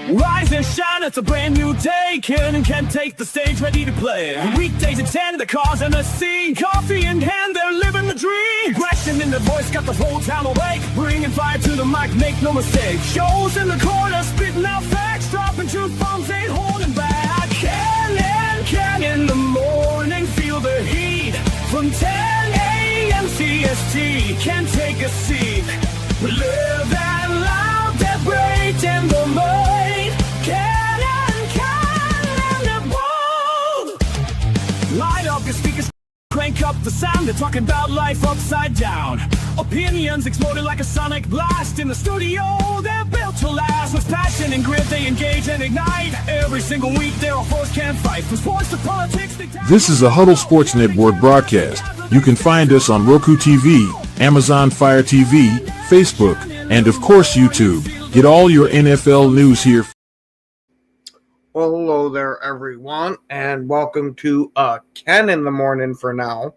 Rise and shine, it's a brand new day. Ken can take the stage, ready to play. Weekdays at 10, the cars in the scene. Coffee in hand, they're living the dream. Aggression in the voice, got the whole town awake. Bringing fire to the mic, make no mistake. Shows in the corner, spitting out facts. Dropping truth bombs, ain't holding back. Ken in the morning, feel the heat. From 10 a.m. CST, can take a seat. Live that loud, that great in the mind. Light up your speakers, crank up the sound. They're talking about life upside down. Opinions exploding like a sonic blast. In the studio, they're built to last. With passion and grit, they engage and ignite. Every single week, they're a force can't fight. From sports to politics. This is a Huddle Sports Network broadcast. You can find us on Roku TV, Amazon Fire TV, Facebook, and of course YouTube. Get all your NFL news here. Well, hello there, everyone, and welcome to Ken in the Morning for now.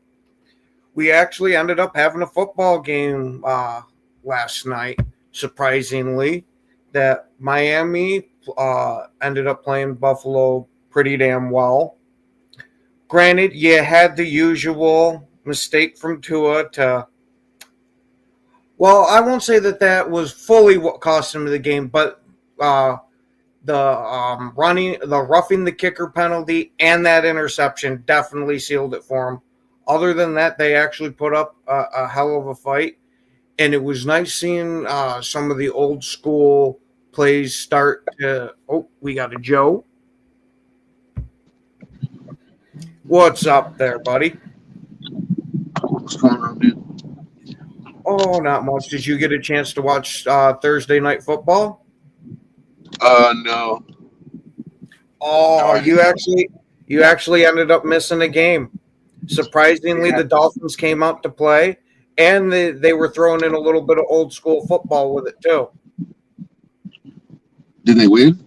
We actually ended up having a football game last night, surprisingly, that Miami ended up playing Buffalo pretty damn well. Granted, you had the usual mistake from Tua to... Well, I won't say that was fully what cost him the game, but... the roughing the kicker penalty and that interception definitely sealed it for him. Other than that, they actually put up a hell of a fight, and it was nice seeing some of the old school plays start to... Oh, we got a Joe. What's up there, buddy? What's going on, dude? Oh, not much. Did you get a chance to watch Thursday Night Football? No. Oh, you actually ended up missing a game. Surprisingly, the Dolphins came out to play, and they were throwing in a little bit of old school football with it too. Did they win?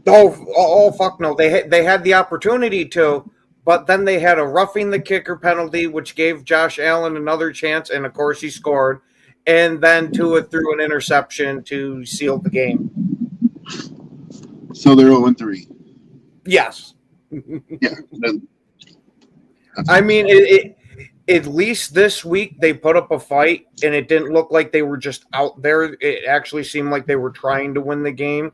Oh, fuck no. They had the opportunity to, but then they had a roughing the kicker penalty, which gave Josh Allen another chance, and of course he scored. And then Tua threw an interception to seal the game. So they're 0-3. Yes. Yeah. I mean, at least this week they put up a fight, and it didn't look like they were just out there. It actually seemed like they were trying to win the game.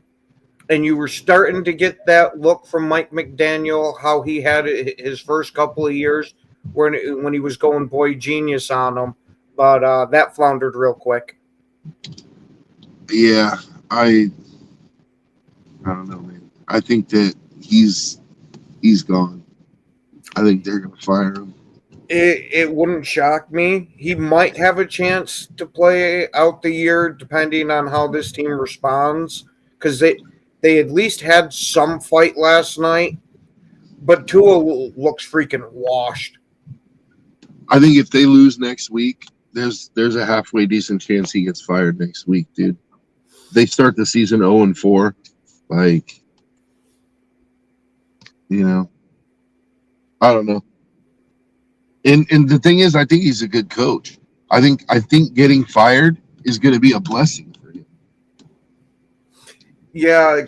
And you were starting to get that look from Mike McDaniel, how he had his first couple of years when he was going boy genius on them. But that floundered real quick. Yeah, I don't know, man. I think that he's gone. I think they're going to fire him. It wouldn't shock me. He might have a chance to play out the year depending on how this team responds, because they at least had some fight last night, but Tua looks freaking washed. I think if they lose next week, there's a halfway decent chance he gets fired next week, dude. They start the season 0-4. Like, I don't know. And the thing is, I think he's a good coach. I think getting fired is going to be a blessing for him. Yeah,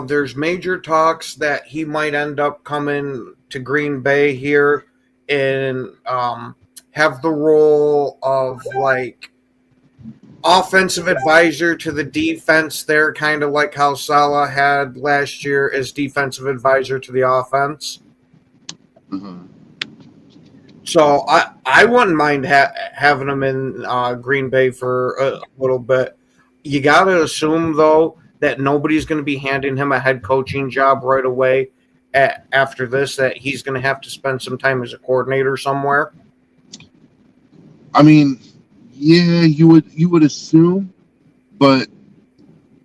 there's major talks that he might end up coming to Green Bay here and have the role of like offensive advisor to the defense there, kind of like how Salah had last year as defensive advisor to the offense. Mm-hmm. So I wouldn't mind having him in Green Bay for a little bit. You got to assume, though, that nobody's going to be handing him a head coaching job right away after this, that he's going to have to spend some time as a coordinator somewhere. I mean, yeah, you would assume, but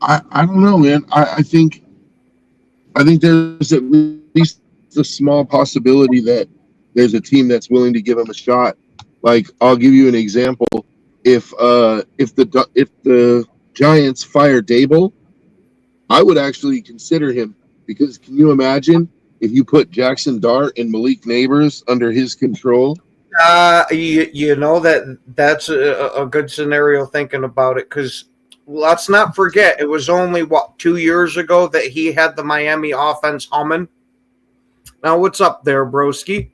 I don't know, man. I think there's at least a small possibility that there's a team that's willing to give him a shot. Like, I'll give you an example. If the Giants fire Dable, I would actually consider him, because can you imagine if you put Jackson Dart and Malik Neighbors under his control? You know that's a good scenario thinking about it, because let's not forget, it was only, 2 years ago that he had the Miami offense humming. Now, what's up there, broski?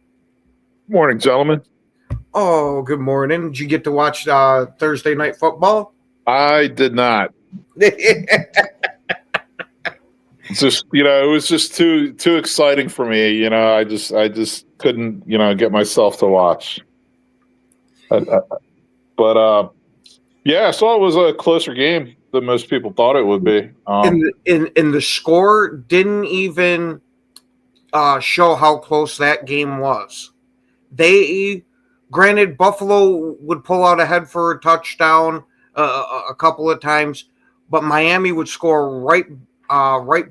Morning, gentlemen. Oh, good morning. Did you get to watch Thursday Night Football? I did not. Just it was just too exciting for me. I just couldn't get myself to watch. But yeah, I saw it was a closer game than most people thought it would be. In the score didn't even show how close that game was. Granted, Buffalo would pull out ahead for a touchdown a couple of times, but Miami would score right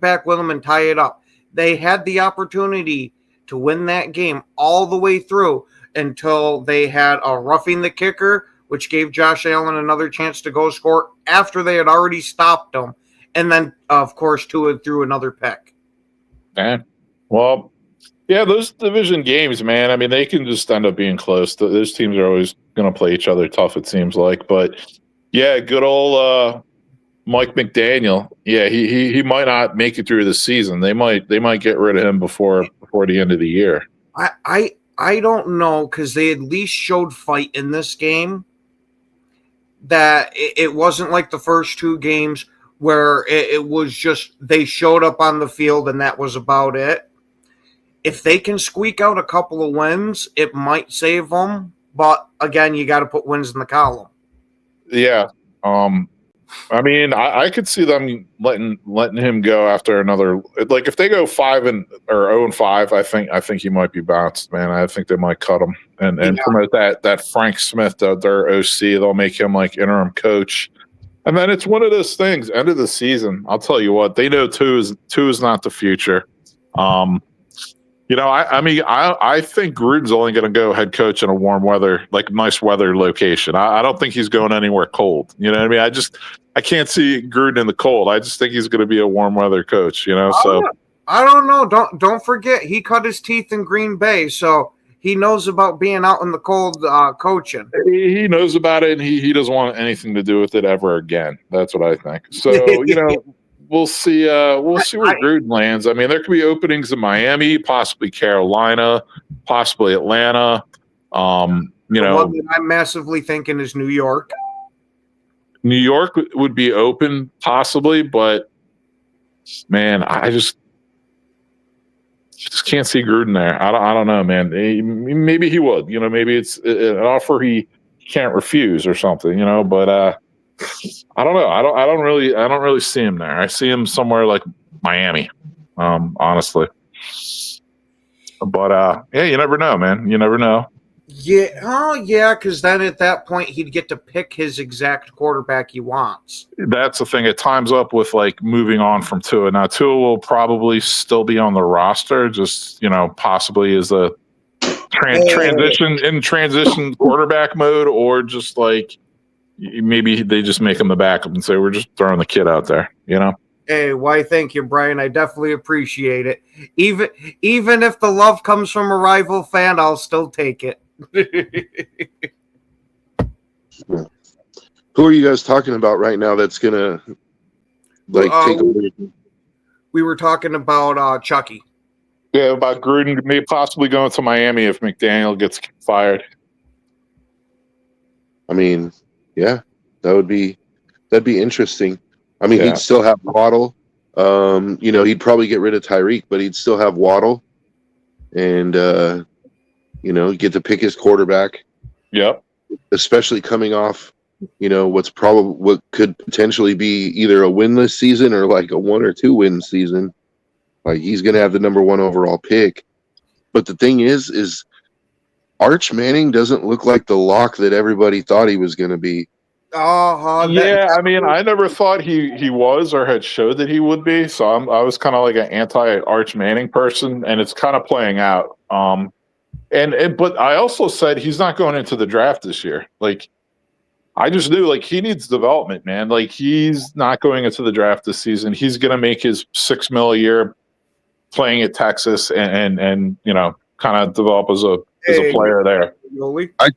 back with them and tie it up. They had the opportunity to win that game all the way through until they had a roughing the kicker, which gave Josh Allen another chance to go score after they had already stopped him. And then, of course, Tua threw another pick. Man, well, yeah, those division games, man, I mean, they can just end up being close. Those teams are always going to play each other tough, it seems like. But, yeah, good old Mike McDaniel. Yeah, he might not make it through the season. They might get rid of him before the end of the year. I don't know, because they at least showed fight in this game. That it wasn't like the first two games where it was just they showed up on the field and that was about it. If they can squeak out a couple of wins, it might save them. But again, you got to put wins in the column. Yeah. I mean, I could see them letting him go after another. Like if they go 0-5, I think he might be bounced, man. I think they might cut him and promote that Frank Smith, their OC. They'll make him like interim coach, and then it's one of those things. End of the season, I'll tell you what, they know two is not the future. I think Gruden's only going to go head coach in a warm weather, like nice weather location. I don't think he's going anywhere cold. You know what I mean? I can't see Gruden in the cold. I just think he's going to be a warm weather coach, So I don't know. Don't forget, he cut his teeth in Green Bay, so he knows about being out in the cold coaching. He knows about it, and he doesn't want anything to do with it ever again. That's what I think. So, we'll see. We'll see where Gruden lands. I mean, there could be openings in Miami, possibly Carolina, possibly Atlanta. One that I'm massively thinking is New York. New York would be open, possibly, but man, I just can't see Gruden there. I don't know, man. Maybe he would. Maybe it's an offer he can't refuse or something. But I don't know. I don't really see him there. I see him somewhere like Miami, honestly. But yeah, you never know, man. You never know. Yeah, because then at that point he'd get to pick his exact quarterback he wants. That's the thing. It times up with like moving on from Tua. Now Tua will probably still be on the roster, just possibly as a transition quarterback mode, or just like maybe they just make him the backup and say we're just throwing the kid out there. Hey, why? Thank you, Brian. I definitely appreciate it. Even if the love comes from a rival fan, I'll still take it. Who are you guys talking about right now that's gonna take away? We were talking about Chucky. Yeah, about Gruden maybe possibly going to Miami if McDaniel gets fired. I mean, yeah, that'd be interesting. I mean, he'd still have Waddle. He'd probably get rid of Tyreek, but he'd still have Waddle, and get to pick his quarterback. Yep. Especially coming off, what could potentially be either a winless season or like a 1 or 2 win season. Like he's going to have the number 1 overall pick. But the thing is Arch Manning doesn't look like the lock that everybody thought he was going to be. Yeah, I mean, I never thought he was or had showed that he would be. So I was kind of like an anti-Arch Manning person, and it's kind of playing out. But I also said he's not going into the draft this year. Like, I just knew like he needs development, man. Like he's not going into the draft this season. He's going to make his $6 million a year playing at Texas and kind of develop as a player there. I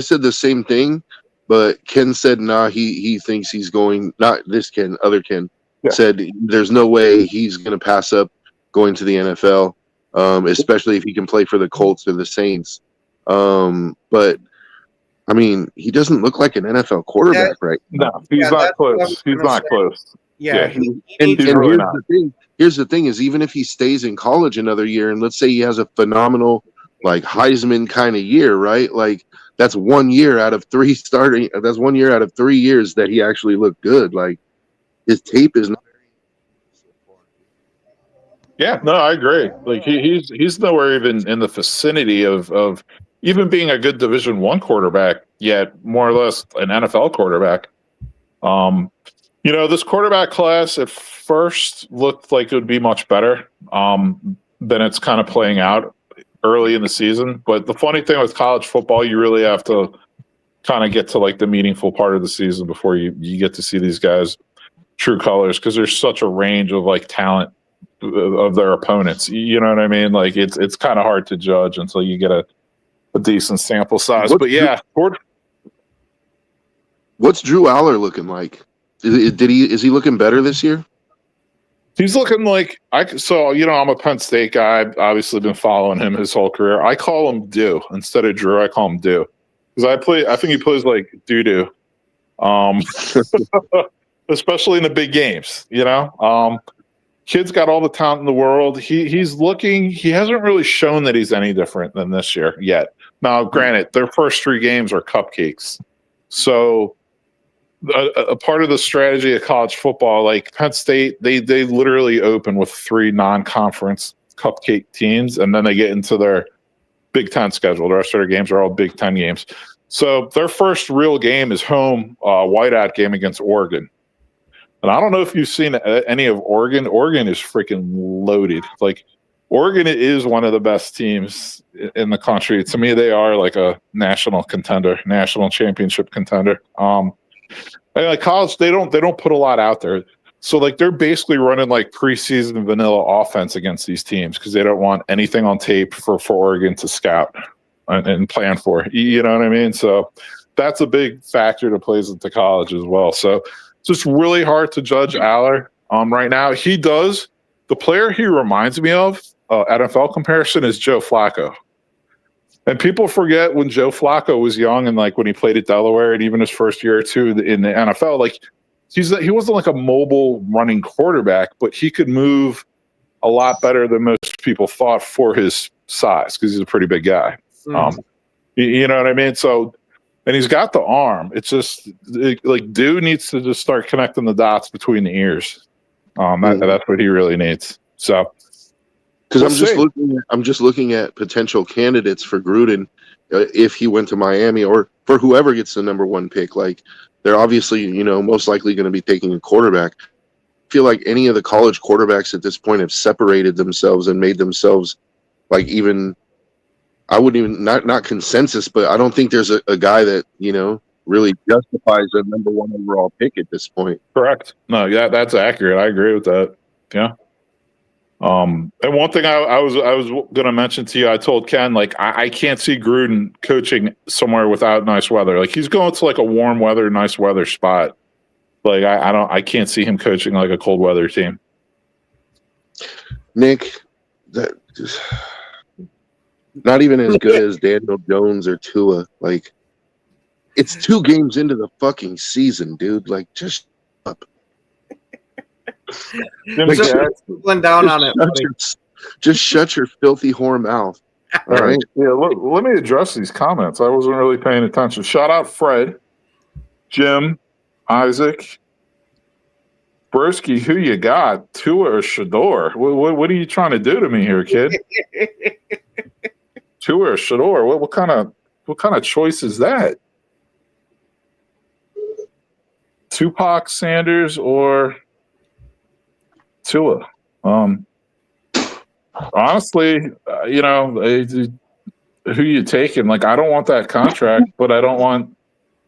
said the same thing, But Ken said, nah, he thinks he's going, not this Ken, other Ken, Yeah. said there's no way he's going to pass up going to the NFL, especially if he can play for the Colts or the Saints. But, I mean, he doesn't look like an NFL quarterback right now. No, he's not close. He's not close. Yeah, and he's really here's not. the thing. Here's the thing is even if he stays in college another year, and let's say he has a phenomenal, like Heisman kind of year, right? Like that's 1 year out of 3 starting. That's 1 year out of 3 years that he actually looked good. Like his tape is not. Yeah, no, I agree. Like he's nowhere even in the vicinity of even being a good Division I quarterback, yet more or less an NFL quarterback. This quarterback class at first looked like it would be much better than it's kind of playing out early in the season. But the funny thing with college football, you really have to kind of get to like the meaningful part of the season before you get to see these guys' true colors, because there's such a range of like talent of their opponents. You know what I mean? Like it's kind of hard to judge until you get a decent sample size. But yeah, What's Drew Aller looking like? Is he looking better this year? He's looking like I'm a Penn State guy. I've obviously been following him his whole career. I call him Dew instead of Drew. I call him Dew because I think he plays like doo-doo. Especially in the big games, kid's got all the talent in the world. He hasn't really shown that he's any different than this year yet. Now, granted, their first 3 games are cupcakes. So a part of the strategy of college football, like Penn State, they literally open with 3 non-conference cupcake teams, and then they get into their Big Ten schedule. The rest of their games are all Big Ten games. So their first real game is home whiteout game against Oregon. And I don't know if you've seen any of Oregon. Oregon is freaking loaded. Like, Oregon is one of the best teams in the country. To me, they are like a national contender, national championship contender. And like college, they don't put a lot out there. So like they're basically running like preseason vanilla offense against these teams because they don't want anything on tape for Oregon to scout and plan for. You know what I mean? So that's a big factor that plays into college as well. So it's just really hard to judge Aller right now. The player he reminds me of, NFL comparison, is Joe Flacco. And people forget when Joe Flacco was young and like when he played at Delaware and even his first year or two in the NFL, like he wasn't like a mobile running quarterback, but he could move a lot better than most people thought for his size because he's a pretty big guy. You know what I mean? So, and he's got the arm. It's just like dude needs to just start connecting the dots between the ears. That's what he really needs. So, because I'm just looking at potential candidates for Gruden if he went to Miami or for whoever gets the number 1 pick. Like they're obviously, most likely going to be taking a quarterback. I feel like any of the college quarterbacks at this point have separated themselves and made themselves like even. I wouldn't even not consensus, but I don't think there's a guy that really justifies a number 1 overall pick at this point. Correct. No, yeah, that's accurate. I agree with that. Yeah. And one thing I was going to mention to you, I told Ken, like I can't see Gruden coaching somewhere without nice weather. Like he's going to like a warm weather, nice weather spot. Like I can't see him coaching like a cold weather team. Nick, that just not even as good as Daniel Jones or Tua. Like it's 2 games into the fucking season, dude. Like just up. Down on it. Just shut your filthy whore mouth. All right. Yeah. Let me address these comments. I wasn't really paying attention. Shout out Fred, Jim, Isaac, Broski. Who you got? Tua or Shador? What are you trying to do to me here, kid? Tua or Shador? What kind of choice is that? Tupac, Sanders, or Tua? Honestly, who you taking? Like, I don't want that contract, but I don't want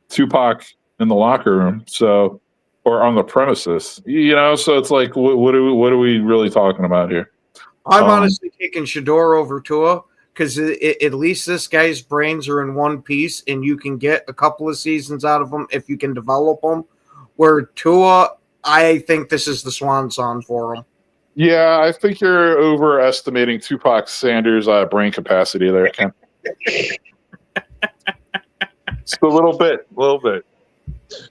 Tupac in the locker room, so or on the premises. So it's like, what are we really talking about here? I'm honestly taking Shador over Tua because at least this guy's brains are in one piece, and you can get a couple of seasons out of him if you can develop him. Where Tua, I think this is the swan song for him. Yeah, I think you're overestimating Tupac Sanders' brain capacity there, Ken. Just a little bit.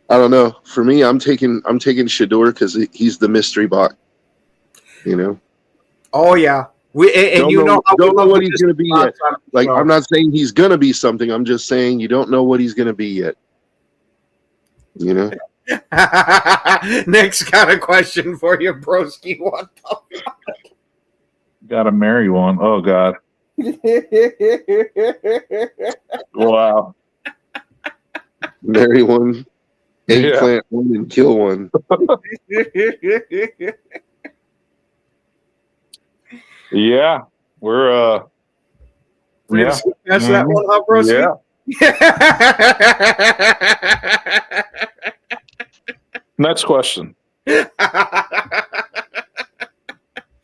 I don't know. For me, I'm taking Shador because he's the mystery box. You know. Oh yeah, don't know what he's going to be yet. Like I'm not saying he's going to be something. I'm just saying you don't know what he's going to be yet. You know. Nick's got a question for you, broski. What the fuck? Got to marry one. Oh God. Wow. Marry one, eggplant one, and kill one. Yeah, we're That's that one, huh, broski? Yeah. Next question.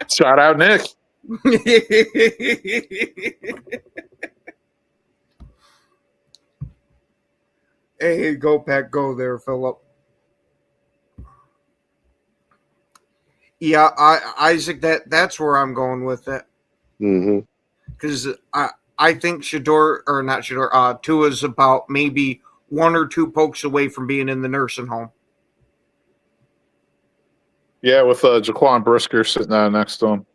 Shout out, Nick. Hey, go Pack, go there, Philip. Yeah, Isaac, that's where I'm going with it. Because I think Tua's about maybe 1 or 2 pokes away from being in the nursing home. Yeah, with Jaquan Brisker sitting next to him.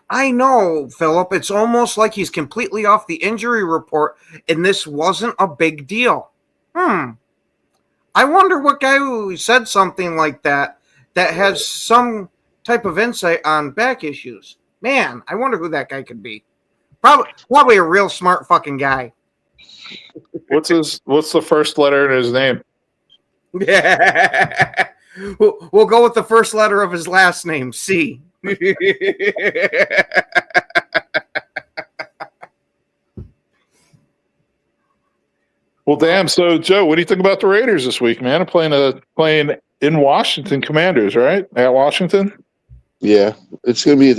I know, Philip. It's almost like he's completely off the injury report, and this wasn't a big deal. I wonder what guy who said something like that has some type of insight on back issues. Man, I wonder who that guy could be. Probably a real smart fucking guy. What's the first letter in his name? Yeah. We'll go with the first letter of his last name, C. Well, damn. So, Joe, what do you think about the Raiders this week, man? Playing in Washington, Commanders, right? At Washington. Yeah, it's gonna be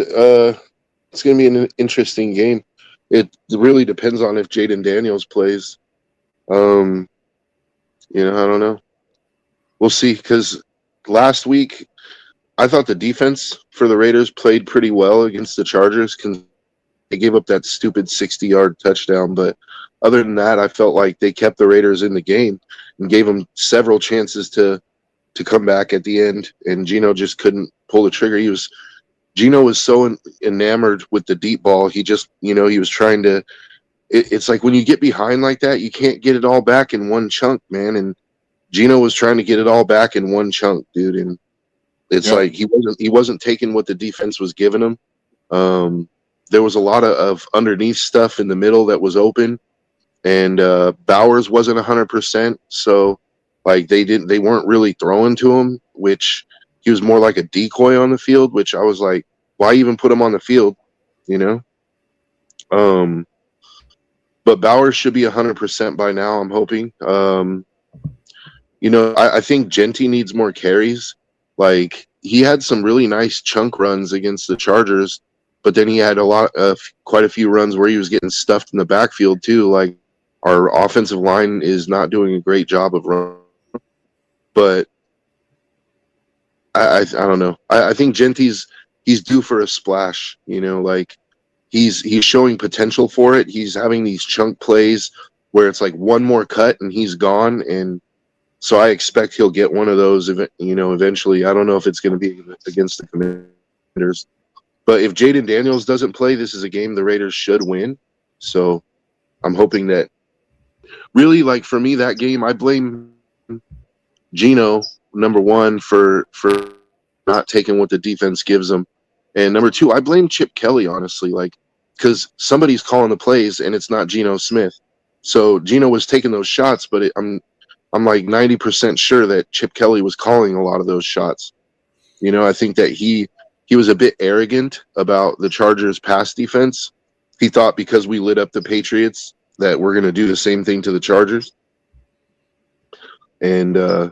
an interesting game. It really depends on if Jaden Daniels plays. I don't know. We'll see. Because last week, I thought the defense for the Raiders played pretty well against the Chargers. They gave up that stupid 60-yard touchdown, but other than that, I felt like they kept the Raiders in the game and gave them several chances to come back at the end, and Geno just couldn't pull the trigger. Geno was so enamored with the deep ball. He just, he was trying to. It's like when you get behind like that, you can't get it all back in one chunk, man. And Geno was trying to get it all back in one chunk, dude. And it's like he wasn't taking what the defense was giving him. There was a lot of underneath stuff in the middle that was open, and Bowers wasn't 100%. So, like they weren't really throwing to him, which he was more like a decoy on the field. Which I was like, why even put him on the field, But Bowers should be 100% by now, I'm hoping. I think Genty needs more carries. Like, he had some really nice chunk runs against the Chargers, but then he had quite a few runs where he was getting stuffed in the backfield too. Like, our offensive line is not doing a great job of running. But I don't know. I think Genty's due for a splash. Like he's showing potential for it. He's having these chunk plays where it's like one more cut and he's gone. And so I expect he'll get one of those. Eventually. I don't know if it's going to be against the Commanders, but if Jaden Daniels doesn't play, this is a game the Raiders should win. So I'm hoping that. Really, like for me, that game I blame Geno, number one, for not taking what the defense gives him. And number two, I blame Chip Kelly, honestly, because somebody's calling the plays and it's not Geno Smith. So Geno was taking those shots, but I'm like 90% sure that Chip Kelly was calling a lot of those shots. I think that he was a bit arrogant about the Chargers' pass defense. He thought because we lit up the Patriots that we're going to do the same thing to the Chargers. And I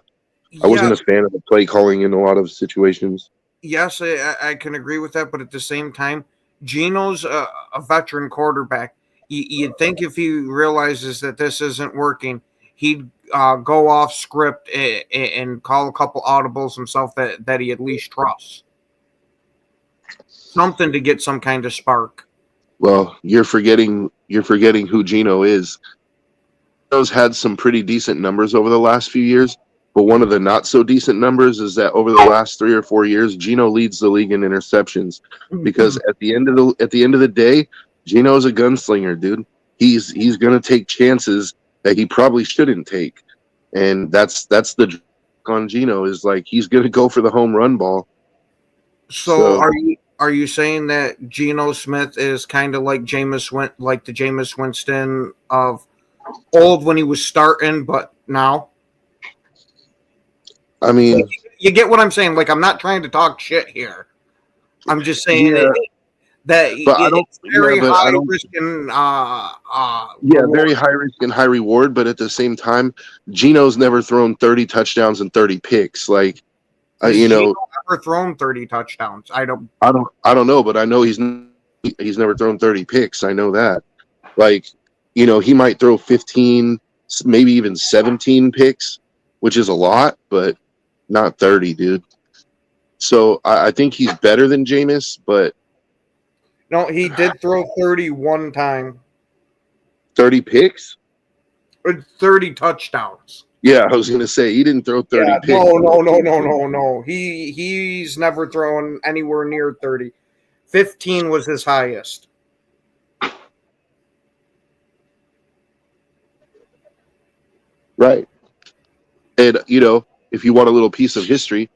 wasn't a fan of the play calling in a lot of situations. Yes, I can agree with that, but at the same time, Geno's a veteran quarterback. you'd think if he realizes that this isn't working, he'd go off script and call a couple audibles himself that he at least trusts. Something to get some kind of spark. Well, you're forgetting who Gino is. Gino's had some pretty decent numbers over the last few years, but one of the not so decent numbers is that over the last 3 or 4 years, Gino leads the league in interceptions. Because at the end of the day, Gino's a gunslinger, dude. He's gonna take chances that he probably shouldn't take, and that's the on Gino is like he's gonna go for the home run ball. So are you saying that Geno Smith is kind of like the Jameis Winston of old when he was starting, but now? I mean, you get what I'm saying. Like, I'm not trying to talk shit here. I'm just saying that it's very high risk and very high risk and high reward. But at the same time, Geno's never thrown 30 touchdowns and 30 picks. Like, Geno never thrown 30 touchdowns. I don't know, but I know he's never thrown 30 picks. I know that. Like, he might throw 15, maybe even 17 picks, which is a lot, but not 30, dude. So I think he's better than Jameis, but no, he did throw 30 one time. 30 picks? Or 30 touchdowns. Yeah, I was gonna say he didn't throw 30 picks. No. He's never thrown anywhere near 30. 15 was his highest. Right. And if you want a little piece of history,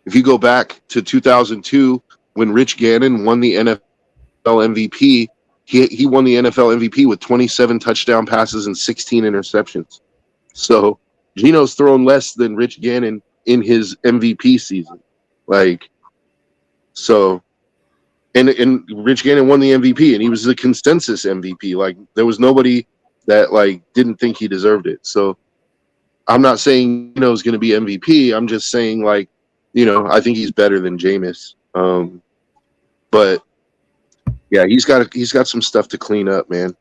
if you go back to 2002 when Rich Gannon won the NFL MVP, he won the NFL MVP with 27 touchdown passes and 16 interceptions. So Geno's thrown less than Rich Gannon in his MVP season. Like, so, and Rich Gannon won the MVP, and he was the consensus MVP. Like, there was nobody that didn't think he deserved it. So I'm not saying Geno's going to be MVP. I'm just saying I think he's better than Jameis. But yeah, he's got some stuff to clean up, man.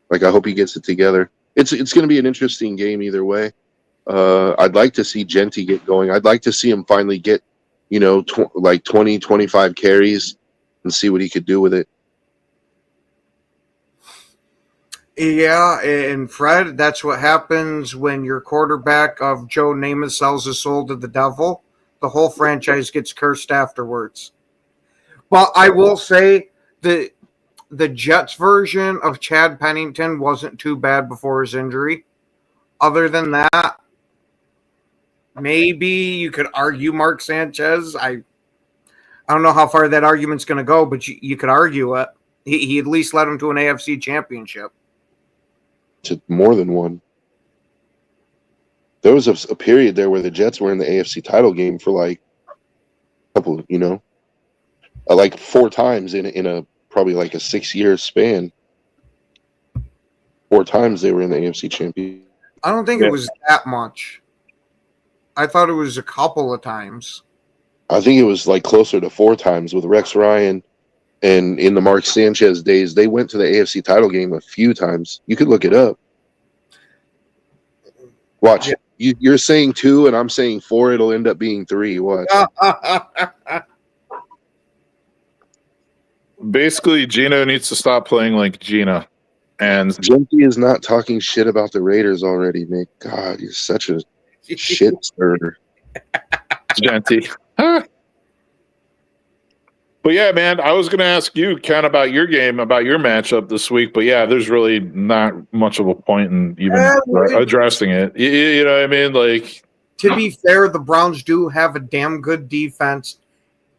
Like, I hope he gets it together. It's going to be an interesting game either way. I'd like to see Genty get going. I'd like to see him finally get, 20, 25 carries and see what he could do with it. Yeah, and Fred, that's what happens when your quarterback of Joe Namath sells his soul to the devil. The whole franchise gets cursed afterwards. But I will say that the Jets version of Chad Pennington wasn't too bad before his injury. Other than that, maybe you could argue Mark Sanchez. I don't know how far that argument's going to go, but you could argue it. He at least led him to an AFC championship. To more than one. There was a period there where the Jets were in the AFC title game for a couple, 4 times in a probably a 6-year span. 4 times they were in the AFC championship. I don't think it was that much. I thought it was a couple of times. I think it was closer to 4 times with Rex Ryan, and in the Mark Sanchez days, they went to the AFC title game a few times. You could look it up. Watch. Yeah. You're saying 2, and I'm saying 4. It'll end up being 3. Watch. Basically, Gino needs to stop playing like Gina. And Genty is not talking shit about the Raiders already, Nick. God, you're such a shit stirrer. Genty. But yeah, man, I was going to ask you, Ken, about your game, about your matchup this week. But yeah, there's really not much of a point in even addressing it. You know what I mean? To be fair, the Browns do have a damn good defense,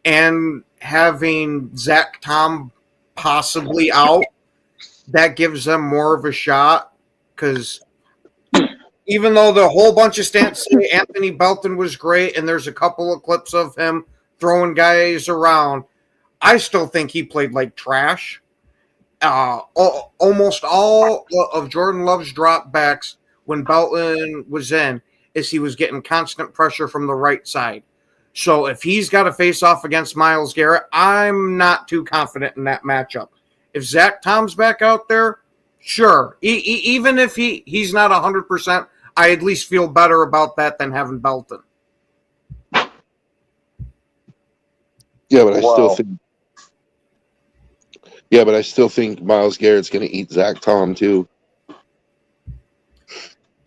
and having Zach Tom possibly out, that gives them more of a shot. Because even though the whole bunch of stats say Anthony Belton was great, and there's a couple of clips of him throwing guys around, I still think he played like trash. Almost all of Jordan Love's dropbacks when Belton was in is he was getting constant pressure from the right side. So if he's got to face off against Myles Garrett, I'm not too confident in that matchup. If Zach Tom's back out there, sure. Even if he's not 100%, I at least feel better about that than having Belton. Yeah, but I still think Myles Garrett's going to eat Zach Tom too.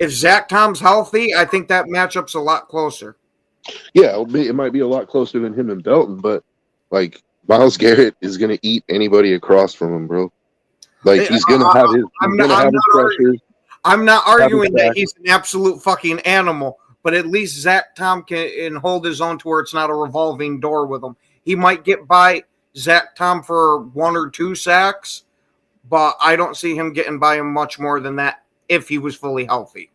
If Zach Tom's healthy, I think that matchup's a lot closer. Yeah, it might be a lot closer than him and Belton, but like Myles Garrett is going to eat anybody across from him, bro. Like he's going to have his pressures. I'm not arguing that he's an absolute fucking animal, but at least Zach Tom can hold his own to where it's not a revolving door with him. He might get by Zach Tom for 1 or 2 sacks, but I don't see him getting by him much more than that if he was fully healthy.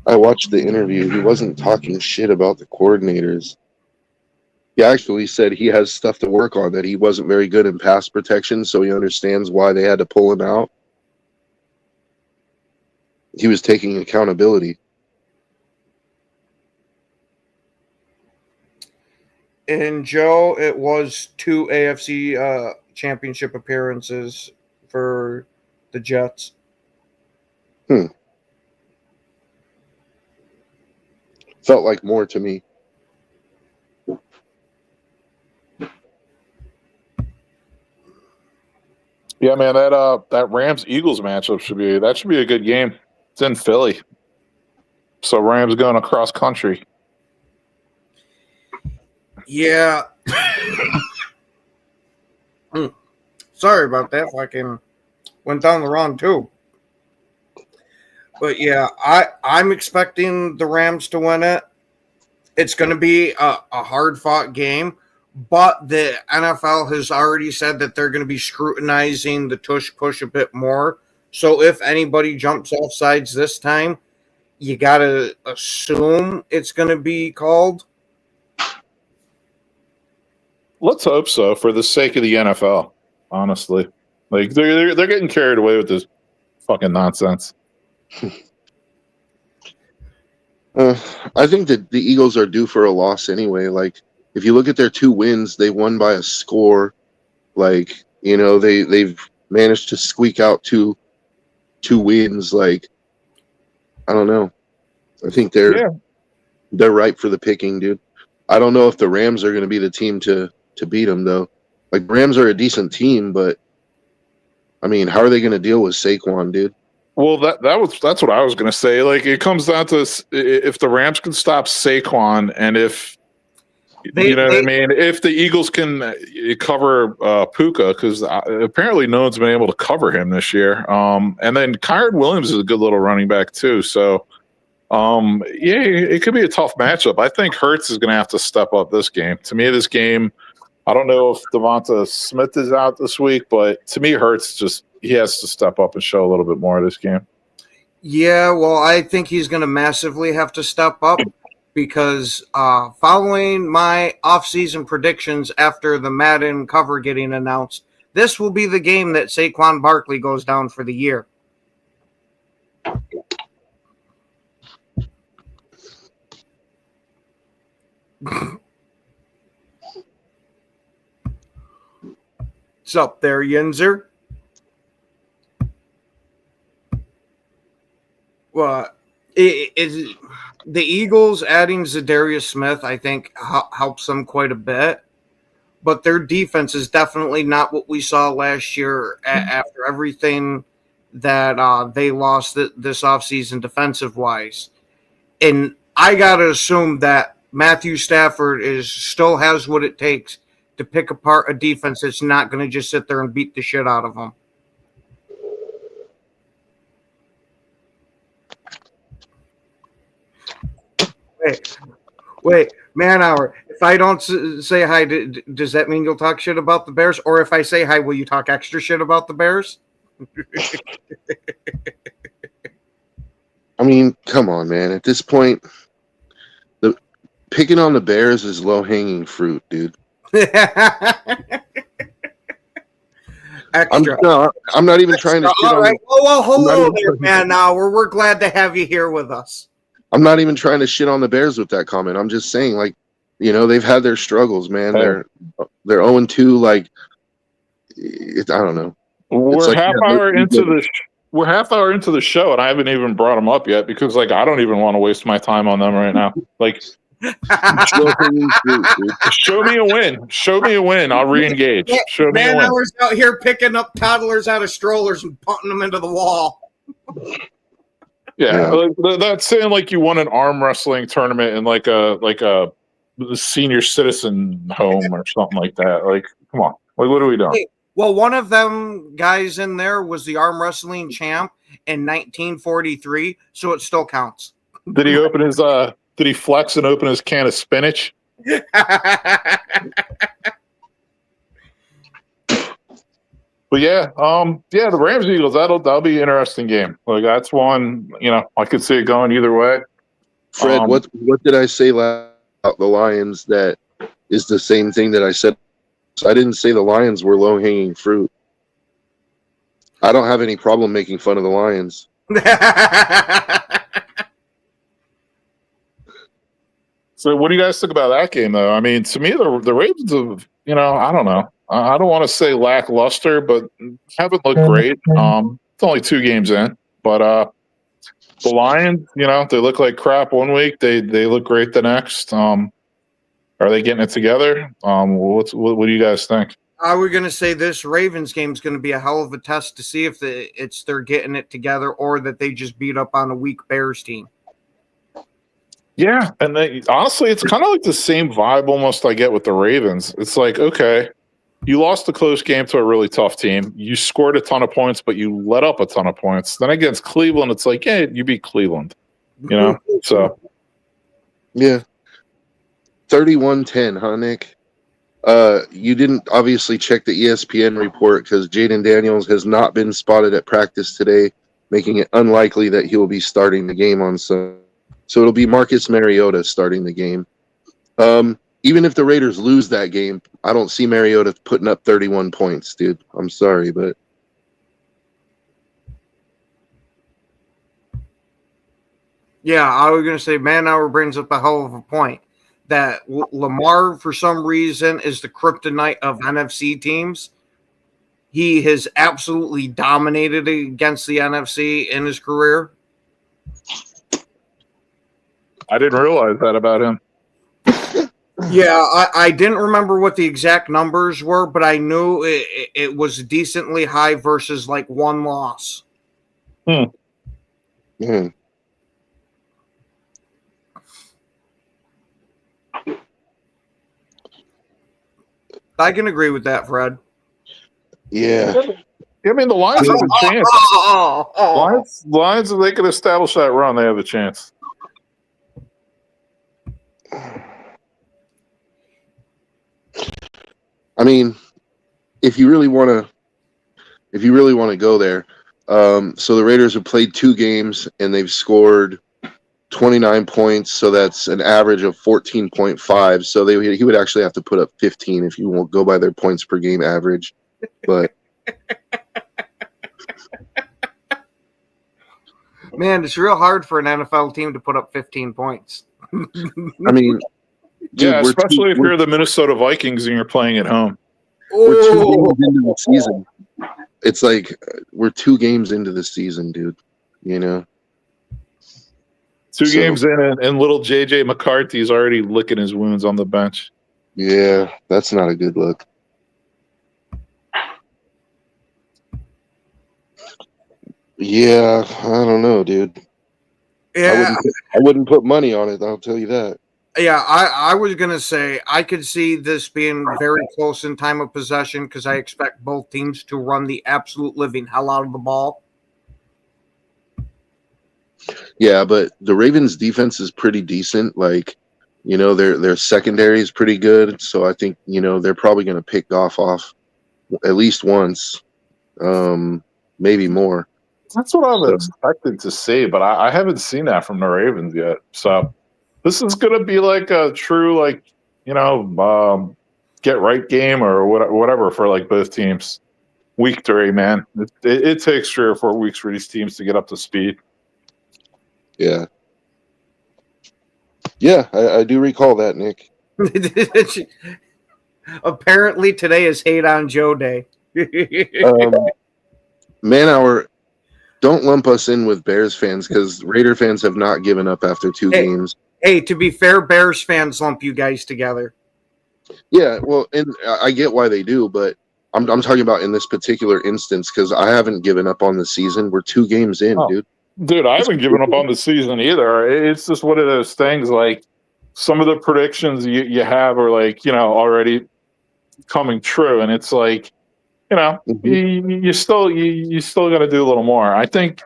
I watched the interview. He wasn't talking shit about the coordinators. He actually said he has stuff to work on, that he wasn't very good in pass protection, so he understands why they had to pull him out. He was taking accountability. And Joe, it was 2 AFC championship appearances for the Jets. Felt like more to me. Yeah, man, that Rams Eagles matchup should be a good game. It's in Philly, so Rams going across country. Yeah. Sorry about that. Fucking went down the wrong tube. But yeah, I'm expecting the Rams to win it. It's going to be a hard-fought game, but the NFL has already said that they're going to be scrutinizing the tush push a bit more. So if anybody jumps off sides this time, you got to assume it's going to be called. Let's hope so, for the sake of the NFL. Honestly, like they're getting carried away with this fucking nonsense. I think that the Eagles are due for a loss anyway. Like, if you look at their 2 wins, they won by a score. Like, you know, they've managed to squeak out two wins. Like, I don't know. I think they're ripe for the picking, dude. I don't know if the Rams are going to be the team to beat them, though. Like, Rams are a decent team, but I mean, how are they going to deal with Saquon, dude? Well, that's what I was going to say. Like, it comes down to if the Rams can stop Saquon, and if if the Eagles can cover Puka, because apparently no one's been able to cover him this year. And then Kyron Williams is a good little running back too. So, it could be a tough matchup. I think Hurts is going to have to step up this game. To me, this game, I don't know if Devonta Smith is out this week, but to me, Hurts he has to step up and show a little bit more this game. Yeah, well, I think he's going to massively have to step up because following my off-season predictions after the Madden cover getting announced, this will be the game that Saquon Barkley goes down for the year. What's up there, Yinzer? Well, the Eagles adding Zadarius Smith, I think, helps them quite a bit. But their defense is definitely not what we saw last year after everything that they lost this offseason defensive-wise. And I got to assume that Matthew Stafford still has what it takes to pick apart a defense that's not going to just sit there and beat the shit out of them. Wait, man hour. If I don't say hi, does that mean you'll talk shit about the Bears? Or if I say hi, will you talk extra shit about the Bears? I mean, come on, man. At this point, the picking on the Bears is low-hanging fruit, dude. Extra. I'm not even trying to shit all right. On. Well, hello there, man. Now we're glad to have you here with us. I'm not even trying to shit on the Bears with that comment. I'm just saying, like, You know, they've had their struggles, man. Hey. They're 0-2. Like, I don't know. We're like, half hour into the we're half hour into the show, and I haven't even brought them up yet because, like, I don't even want to waste my time on them right now. Like, show me a win. Show me a win. I'll re-engage. Show me a win. I was out here picking up toddlers out of strollers and punting them into the wall. Yeah. That's saying like you won an arm wrestling tournament in like a senior citizen home or something like that. Like, come on. Like, what are we doing? Hey, well, one of them guys in there was the arm wrestling champ in 1943, so it still counts. Did he open his did he flex and open his can of spinach? But yeah, the Rams Eagles, that'll be an interesting game. Like, that's one, I could see it going either way. Fred, what did I say about the Lions that is the same thing that I said? I didn't say the Lions were low-hanging fruit. I don't have any problem making fun of the Lions. So what do you guys think about that game, though? I mean, to me, the Ravens have, I don't know. I don't want to say lackluster, but haven't looked great. It's only 2 games in. But the Lions, they look like crap one week. They look great the next. Are they getting it together? What do you guys think? I was going to say this Ravens game is going to be a hell of a test to see if they're getting it together or that they just beat up on a weak Bears team. Yeah, and honestly, it's kind of like the same vibe almost I get with the Ravens. It's like, okay, you lost a close game to a really tough team. You scored a ton of points, but you let up a ton of points. Then against Cleveland, it's like, yeah, you beat Cleveland, So, yeah, 31-10, huh, Nick? You didn't obviously check the ESPN report because Jaden Daniels has not been spotted at practice today, making it unlikely that he will be starting the game on Sunday. So it'll be Marcus Mariota starting the game. Even if the Raiders lose that game, I don't see Mariota putting up 31 points, dude. I'm sorry, but yeah, I was going to say, man, Hour brings up a hell of a point that Lamar, for some reason, is the kryptonite of NFC teams. He has absolutely dominated against the NFC in his career. I didn't realize that about him. Yeah, I didn't remember what the exact numbers were, but I knew it was decently high versus like one loss. I can agree with that, Fred. Yeah. I mean, the Lions have a chance. Lions, if they can establish that run, they have a chance. I mean, if you really want to go there, so the Raiders have played 2 games and they've scored 29 points, so that's an average of 14.5. So he would actually have to put up 15 if you won't go by their points per game average. But man, it's real hard for an NFL team to put up 15 points. I mean, dude, yeah, especially if you're the Minnesota Vikings and you're playing at home. We're 2 games into the season. It's like we're 2 games into the season, dude. 2 games in, and little JJ McCarthy's already licking his wounds on the bench. Yeah, that's not a good look. Yeah, I don't know, dude. Yeah, I wouldn't put money on it. I'll tell you that. Yeah, I was going to say I could see this being very close in time of possession because I expect both teams to run the absolute living hell out of the ball. Yeah, but the Ravens' defense is pretty decent. Like, their secondary is pretty good. So I think, they're probably going to pick Goff off at least once, maybe more. That's what I was expected to see, but I haven't seen that from the Ravens yet. So this is going to be like a true, get right game or whatever for like both teams. Week 3, man. It takes 3 or 4 weeks for these teams to get up to speed. Yeah. Yeah, I do recall that, Nick. Apparently today is Hate on Joe Day. Man-hour, don't lump us in with Bears fans because Raider fans have not given up after two games. Hey, to be fair, Bears fans lump you guys together. Yeah, well, and I get why they do, but I'm talking about in this particular instance because I haven't given up on the season. We're 2 games in, dude. Dude, I haven't given up on the season either. It's just one of those things. Like some of the predictions you have are like already coming true, and it's like you still got to do a little more. I think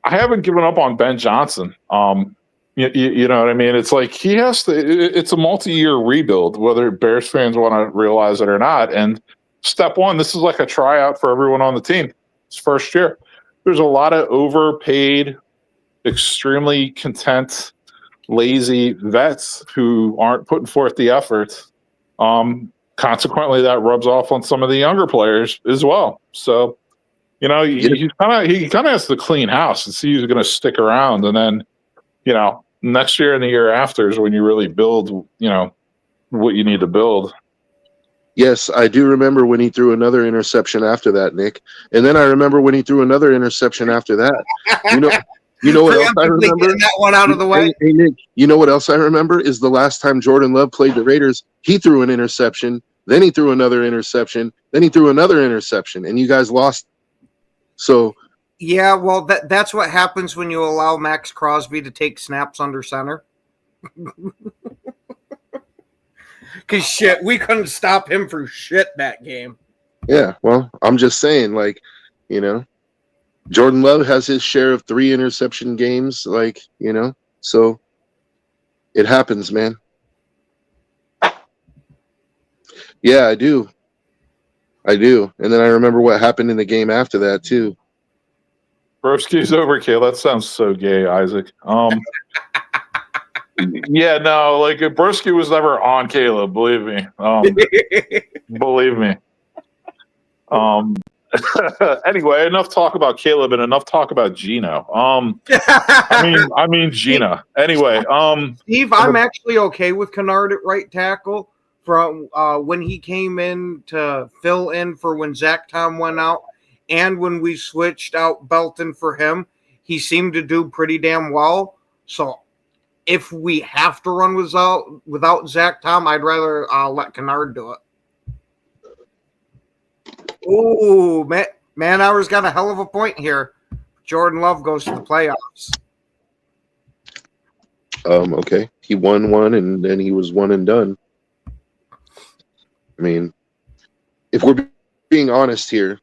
I haven't given up on Ben Johnson. You know what I mean? It's like he has to. It's a multi-year rebuild, whether Bears fans want to realize it or not. And step one, this is like a tryout for everyone on the team. It's first year. There's a lot of overpaid, extremely content, lazy vets who aren't putting forth the effort. Consequently, that rubs off on some of the younger players as well. So, he kind of has to clean house and see who's going to stick around, and then, next year and the year after is when you really build, what you need to build. Yes, I do remember when he threw another interception after that, Nick. And then I remember when he threw another interception after that. You know what else I remember? Getting that one out of the way. Hey, Nick, you know what else I remember is the last time Jordan Love played the Raiders, he threw an interception, then he threw another interception, then he threw another interception, and you guys lost. So yeah, well, that's what happens when you allow Max Crosby to take snaps under center. Because shit, we couldn't stop him for shit that game. Yeah, well, I'm just saying, Jordan Love has his share of 3 interception games, so it happens, man. Yeah, I do. And then I remember what happened in the game after that, too. Broski's overkill. That sounds so gay, Isaac. Yeah, no, Broski was never on Caleb, believe me. Believe me. Anyway, enough talk about Caleb and enough talk about Gino. I mean Gina. Anyway, Steve, I'm actually okay with Kennard at right tackle from when he came in to fill in for when Zach Tom went out, and when we switched out Belton for him, he seemed to do pretty damn well. So if we have to run without Zach Tom, I'd rather let Kennard do it. Ooh, man, hour's got a hell of a point here. Jordan Love goes to the playoffs. Okay. He won one, and then he was one and done. I mean, if we're being honest here,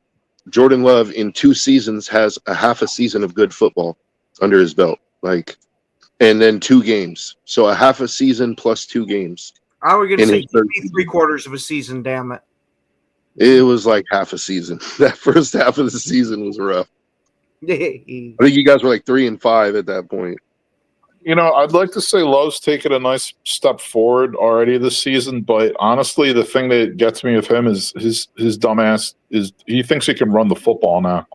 Jordan Love in 2 seasons has a half a season of good football under his belt. And then 2 games. So a half a season plus 2 games. I was going to say 3/4 of a season, damn it. It was like half a season. That first half of the season was rough. I think you guys were 3-5 at that point. I'd like to say Love's taken a nice step forward already this season, but honestly, the thing that gets me with him is his dumbass is he thinks he can run the football now.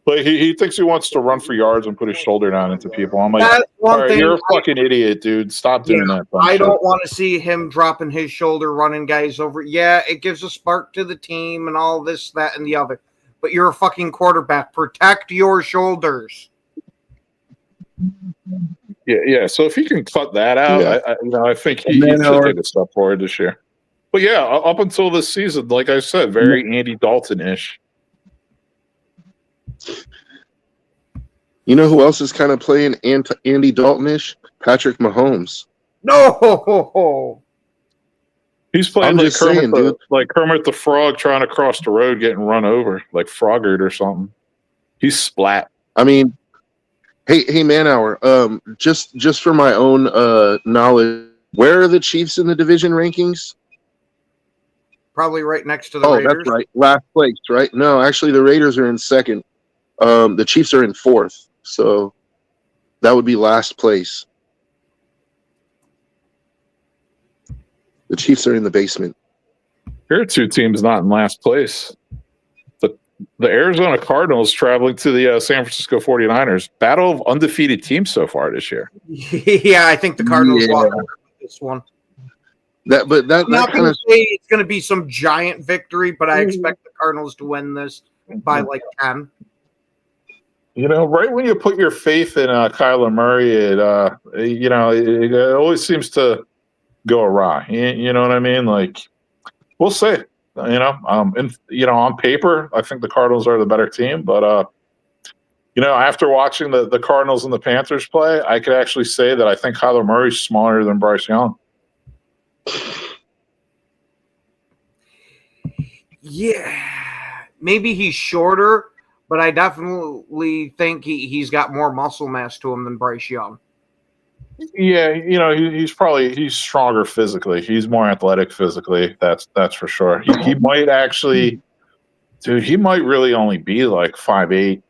He thinks he wants to run for yards and put his shoulder down into people. I'm like, all right, you're a fucking idiot, dude. Stop doing that. I don't want to see him dropping his shoulder, running guys over. Yeah, it gives a spark to the team and all this, that, and the other. But you're a fucking quarterback. Protect your shoulders. Yeah. So if he can cut that out, I think he should take a step forward this year. But yeah, up until this season, like I said, very Andy Dalton-ish. You know who else is kind of playing Andy Dalton-ish? Patrick Mahomes. No! He's playing like Kermit the Frog trying to cross the road, getting run over, like Frogert or something. He's splat. I mean, hey, man hour. Just for my own knowledge, where are the Chiefs in the division rankings? Probably right next to the Raiders. Oh, that's right. Last place, right? No, actually, the Raiders are in second. The Chiefs are in 4th, so that would be last place. The Chiefs are in the basement. Here are 2 teams not in last place. The Arizona Cardinals traveling to the San Francisco 49ers. Battle of undefeated teams so far this year. Yeah, I think the Cardinals lost this one. I'm not going to say it's going to be some giant victory, but I expect the Cardinals to win this by like 10. Right when you put your faith in Kyler Murray, it always seems to go awry. You know what I mean? Like, we'll see. On paper, I think the Cardinals are the better team, but after watching the Cardinals and the Panthers play, I could actually say that I think Kyler Murray's smaller than Bryce Young. Yeah, maybe he's shorter, but I definitely think he's got more muscle mass to him than Bryce Young. Yeah, he's stronger physically. He's more athletic physically. That's for sure. He might actually, dude. He might really only be like 5'8".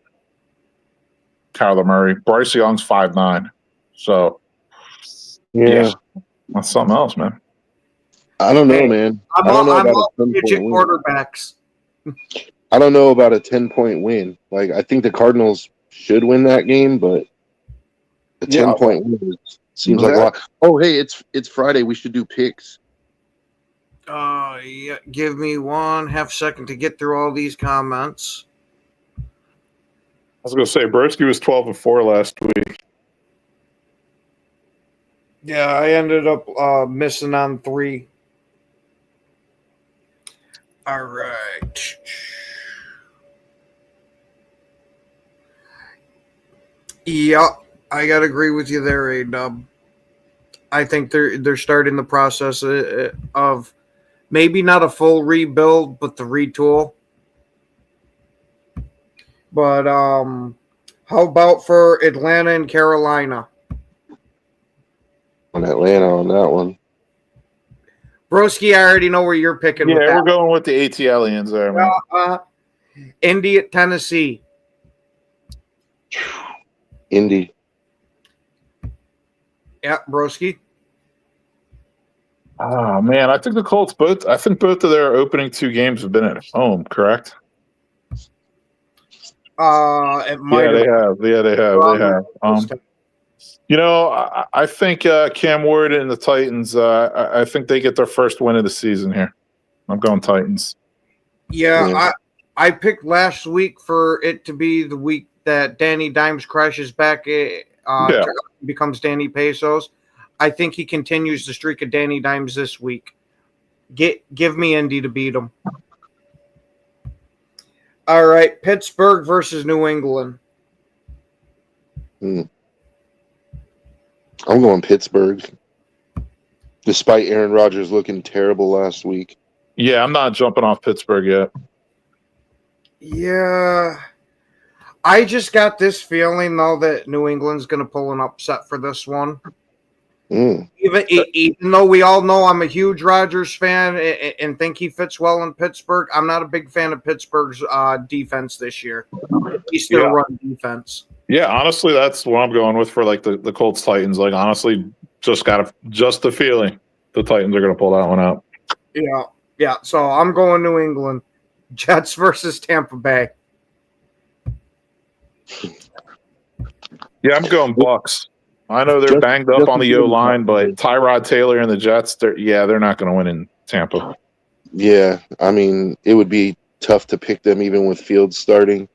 Kyler Murray. Bryce Young's 5'9". So yeah, that's something else, man. I don't know, man. I'm all midget quarterbacks. I don't know about a 10-point win. Like, I think the Cardinals should win that game, but a 10-point win seems like a lot. Oh, hey, it's Friday. We should do picks. Yeah. Give me 1/2 second to get through all these comments. I was going to say, Broski was 12-4 last week. Yeah, I ended up missing on 3. All right. Yeah, I gotta agree with you there, A-Dub. I think they're starting the process of maybe not a full rebuild, but the retool. But how about for Atlanta and Carolina? On Atlanta on that one. Broski, I already know where you're picking. Yeah, we're going with the ATLians there, man. Indy at Tennessee. Indy. Yeah, Broski. Oh man, I think the Colts both of their opening 2 games have been at home, correct? It might they have. They have. I think Cam Ward and the Titans. I think they get their first win of the season here. I'm going Titans. Yeah, I picked last week for it to be the week that Danny Dimes crashes back, becomes Danny Pesos. I think he continues the streak of Danny Dimes this week. Give me Indy to beat him. All right, Pittsburgh versus New England. I'm going Pittsburgh. Despite Aaron Rodgers looking terrible last week. Yeah, I'm not jumping off Pittsburgh yet. Yeah. I just got this feeling, though, that New England's going to pull an upset for this one. Even though we all know I'm a huge Rodgers fan and think he fits well in Pittsburgh, I'm not a big fan of Pittsburgh's defense this year. At least their run defense. Yeah, honestly, that's what I'm going with for like the Colts Titans. Like, honestly, just the feeling the Titans are going to pull that one out. Yeah. So I'm going New England. Jets versus Tampa Bay. Yeah, I'm going Bucks. I know they're banged up on the O-line, but Tyrod Taylor and the Jets, they're not going to win in Tampa. Yeah, I mean, it would be tough to pick them even with Fields starting.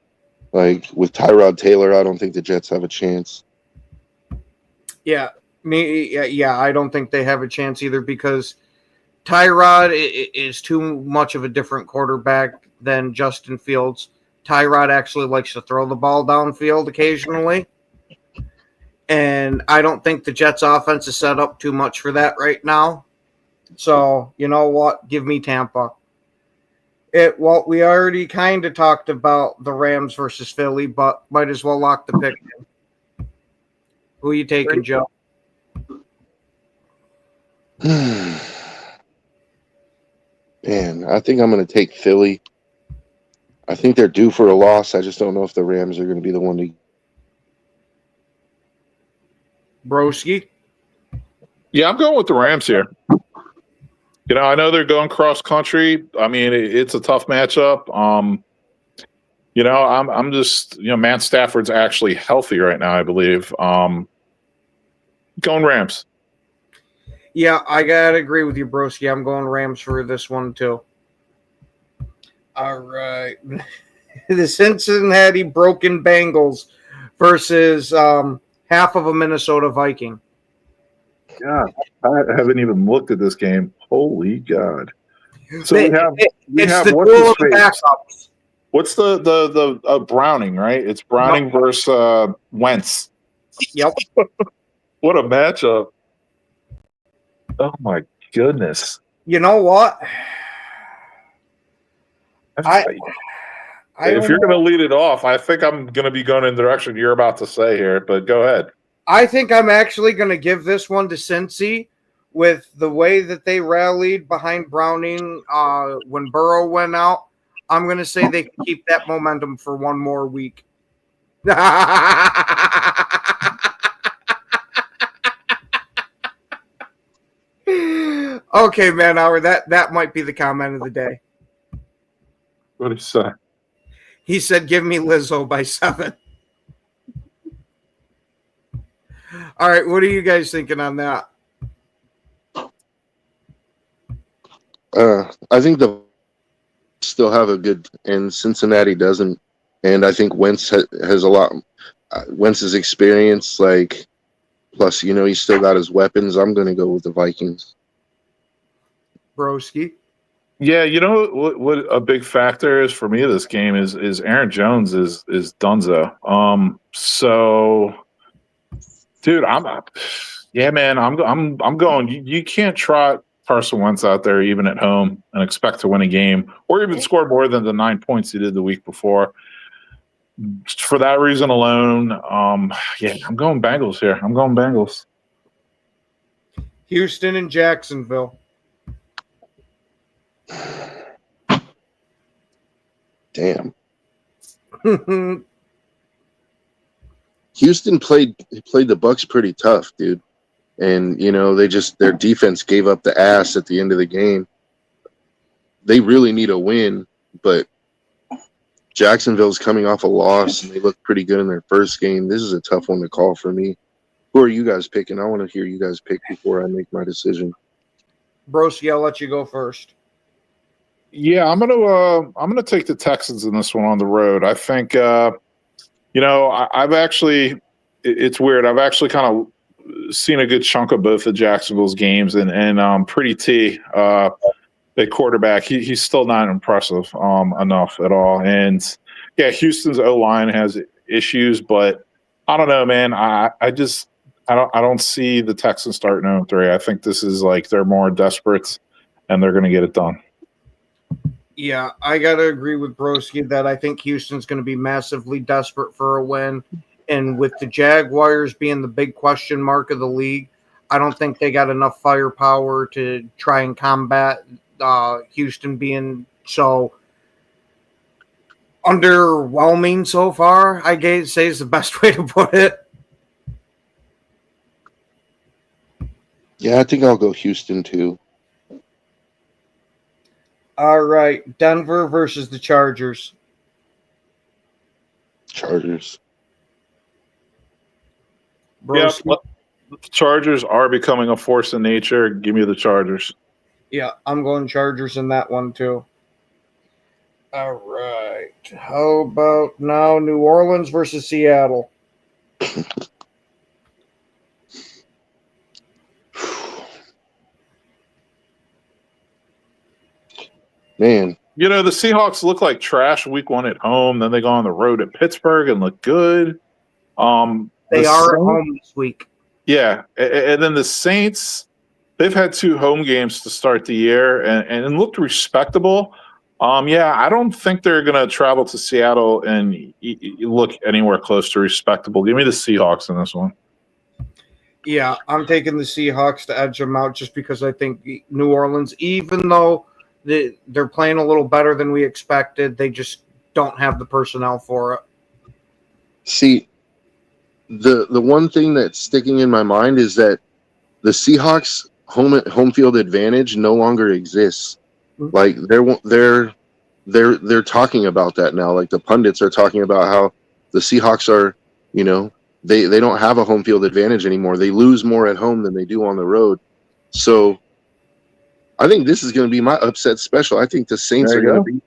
Like, with Tyrod Taylor, I don't think the Jets have a chance. Yeah, I don't think they have a chance either because Tyrod is too much of a different quarterback than Justin Fields. Tyrod actually likes to throw the ball downfield occasionally. And I don't think the Jets offense is set up too much for that right now. So, you know what? Give me Tampa. We already kind of talked about the Rams versus Philly, but might as well lock the pick in. Who are you taking, Joe? Man, I think I'm going to take Philly. I think they're due for a loss. I just don't know if the Rams are going to be the one to. Broski? Yeah, I'm going with the Rams here. I know they're going cross country. I mean, it's a tough matchup. I'm just, Matt Stafford's actually healthy right now, I believe. Going Rams. Yeah, I gotta agree with you, broski. I'm going Rams for this one too. All right. The Cincinnati Broken Bengals versus half of a Minnesota Viking. God, I haven't even looked at this game. Holy God! So we have the what's duel his of the face? backups. What's the Browning, right? It's Browning versus Wentz. Yep. What a matchup! Oh my goodness! You know what? If you're going to lead it off, I think I'm going to be going in the direction you're about to say here. But go ahead. I think I'm actually going to give this one to Cincy with the way that they rallied behind Browning when Burrow went out. I'm going to say they can keep that momentum for one more week. Okay, man, Howard, that might be the comment of the day. What did he say? He said, give me Lizzo by 7. All right, what are you guys thinking on that? I think the still have a good, and Cincinnati doesn't. And I think Wentz has a lot. Wentz's experience, like, plus, he's still got his weapons. I'm going to go with the Vikings. Broski? Yeah, you know what a big factor is for me of this game is Aaron Jones is Dunzo. So, dude, I'm going. You can't trot Carson Wentz out there even at home and expect to win a game or even score more than the 9 points he did the week before. For that reason alone, I'm going Bengals here. I'm going Bengals. Houston and Jacksonville. Damn. Houston played the Bucs pretty tough, dude. And their defense gave up the ass at the end of the game. They really need a win, but Jacksonville's coming off a loss and they looked pretty good in their first game. This is a tough one to call for me. Who are you guys picking? I want to hear you guys pick before I make my decision. Broski, I'll let you go first. Yeah, I'm gonna take the Texans in this one on the road. I think I've actually it's weird. I've actually kind of seen a good chunk of both of Jacksonville's games, and Pretty T, the quarterback, he's still not impressive enough at all. And yeah, Houston's O-line has issues, but I don't know, man. I don't see the Texans starting 0-3. I think this is like they're more desperate, and they're going to get it done. Yeah, I got to agree with Broski that I think Houston's going to be massively desperate for a win. And with the Jaguars being the big question mark of the league, I don't think they got enough firepower to try and combat Houston being so underwhelming so far, I guess say is the best way to put it. Yeah, I think I'll go Houston too. All right, Denver versus the Chargers. Chargers. Yeah, the Chargers are becoming a force in nature. Give me the Chargers. Yeah, I'm going Chargers in that one too. All right. How about now New Orleans versus Seattle? Man. The Seahawks look like trash week 1 at home. Then they go on the road at Pittsburgh and look good. They are at home this week. Yeah. And then the Saints, they've had 2 home games to start the year and looked respectable. I don't think they're going to travel to Seattle and look anywhere close to respectable. Give me the Seahawks in this one. Yeah, I'm taking the Seahawks to edge them out just because I think New Orleans, even though they're playing a little better than we expected, they just don't have the personnel for it. See, the one thing that's sticking in my mind is that the Seahawks home field advantage no longer exists. Mm-hmm. Like they're talking about that now. Like the pundits are talking about how the Seahawks are, they don't have a home field advantage anymore. They lose more at home than they do on the road. So I think this is going to be my upset special. I think the Saints There are you going go. to be.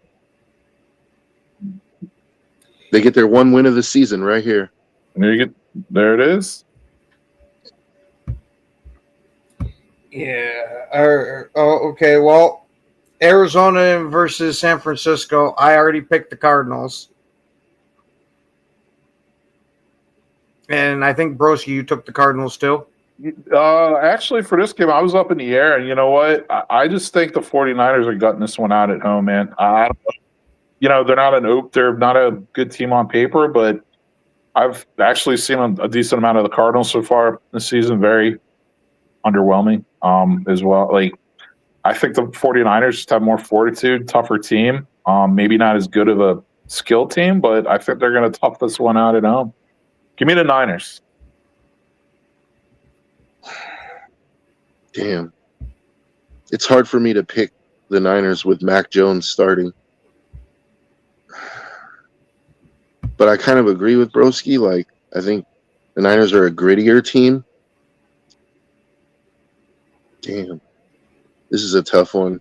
They get their one win of the season right here. There it is. Yeah. Okay. Well, Arizona versus San Francisco. I already picked the Cardinals. And I think, Broski, you took the Cardinals too. Actually, for this game, I was up in the air, and you know what? I just think the 49ers are gutting this one out at home, man. They're not a good team on paper, but I've actually seen a decent amount of the Cardinals so far this season. Very underwhelming, as well. Like, I think the 49ers just have more fortitude, tougher team. Maybe not as good of a skill team, but I think they're going to tough this one out at home. Give me the Niners. Damn. It's hard for me to pick the Niners with Mac Jones starting. But I kind of agree with Broski. Like, I think the Niners are a grittier team. Damn. This is a tough one.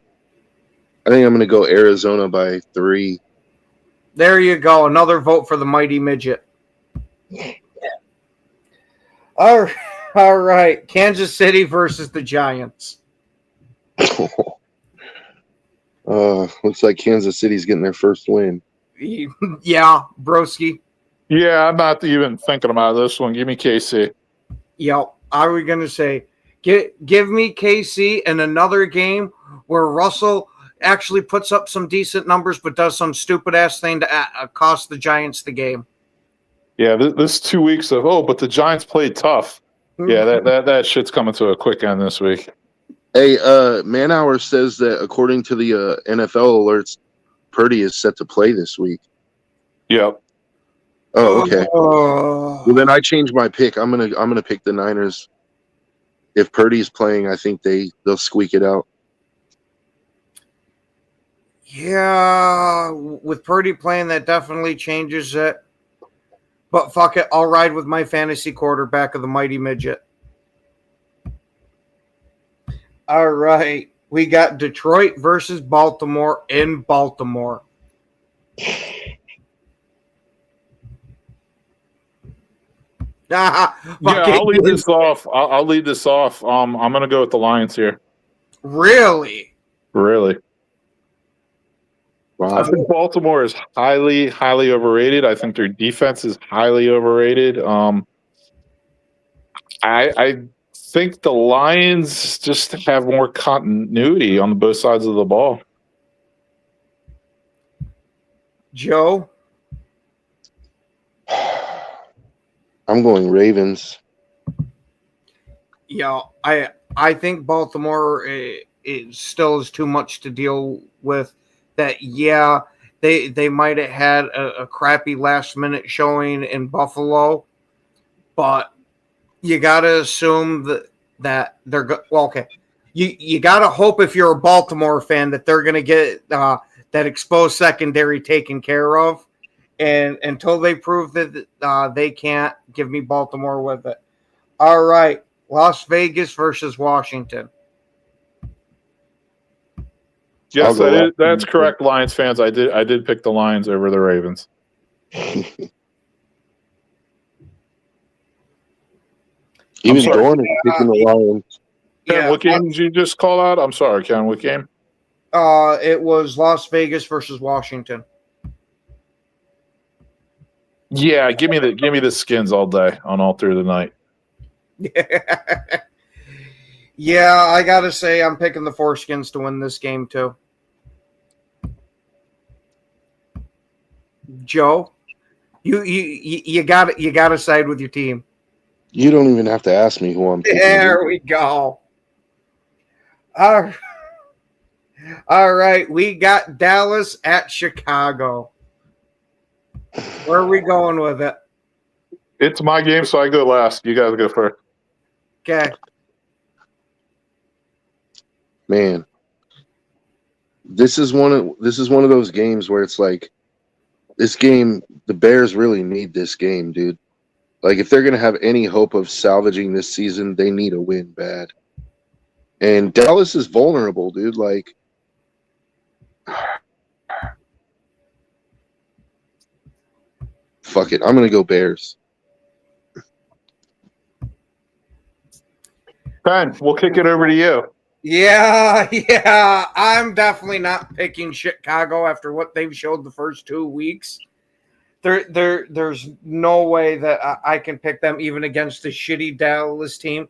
I think I'm going to go Arizona by 3. There you go. Another vote for the mighty midget. All right. Kansas City versus the Giants. Looks like Kansas City's getting their first win. Yeah, Broski. Yeah, I'm not even thinking about this one. Give me KC. Yep. I was going to say, give me KC in another game where Russell actually puts up some decent numbers but does some stupid-ass thing to cost the Giants the game. Yeah, this 2 weeks of, but the Giants played tough. Yeah, that shit's coming to a quick end this week. Hey, Man-Hour says that according to the NFL alerts, Purdy is set to play this week. Yep. Oh, okay. Well, then I changed my pick. I'm gonna pick the Niners. If Purdy's playing, I think they'll squeak it out. Yeah, with Purdy playing, that definitely changes it. But fuck it, I'll ride with my fantasy quarterback of the mighty midget. All right, we got Detroit versus Baltimore in Baltimore. I'll lead this off. I'll lead this off. I'm gonna go with the Lions here. Really? Really? Wow. I think Baltimore is highly, highly overrated. I think their defense is highly overrated. I think the Lions just have more continuity on both sides of the ball. Joe? I'm going Ravens. Yeah, I think Baltimore still is too much to deal with. That, yeah, they might have had a crappy last-minute showing in Buffalo, but you got to assume that they're well, okay. You got to hope, if you're a Baltimore fan, that they're going to get that exposed secondary taken care of. And until they prove that they can't, give me Baltimore with it. All right, Las Vegas versus Washington. Yes, that's correct, Lions fans. I did pick the Lions over the Ravens. Even Dorn is picking the Lions. Ken, what game did you just call out? I'm sorry, Ken. What game? It was Las Vegas versus Washington. Yeah, give me the Skins all day on all through the night. Yeah, I gotta say I'm picking the Foreskins to win this game too. Joe, you gotta side with your team. You don't even have to ask me who I'm picking. There we go. All right, we got Dallas at Chicago. Where are we going with it? It's my game, so I go last. You guys go first. Okay. Man, this is one of those games where it's like, this game, the Bears really need this game, dude. Like, if they're gonna have any hope of salvaging this season, they need a win bad. And Dallas is vulnerable, dude. Like, fuck it. I'm going to go Bears. Ben, we'll kick it over to you. Yeah. I'm definitely not picking Chicago after what they've showed the first 2 weeks. There's no way that I can pick them even against the shitty Dallas team.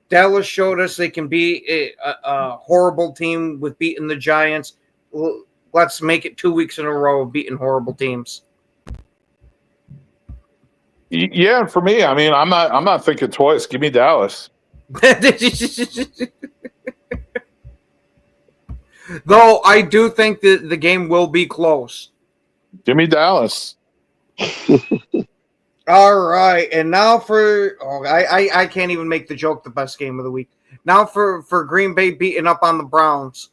Dallas showed us they can be a horrible team with beating the Giants. Let's make it 2 weeks in a row of beating horrible teams. Yeah, and for me, I mean, I'm not thinking twice. Give me Dallas. Though I do think that the game will be close. Give me Dallas. All right, and now I can't even make the joke the best game of the week. Now for Green Bay beating up on the Browns.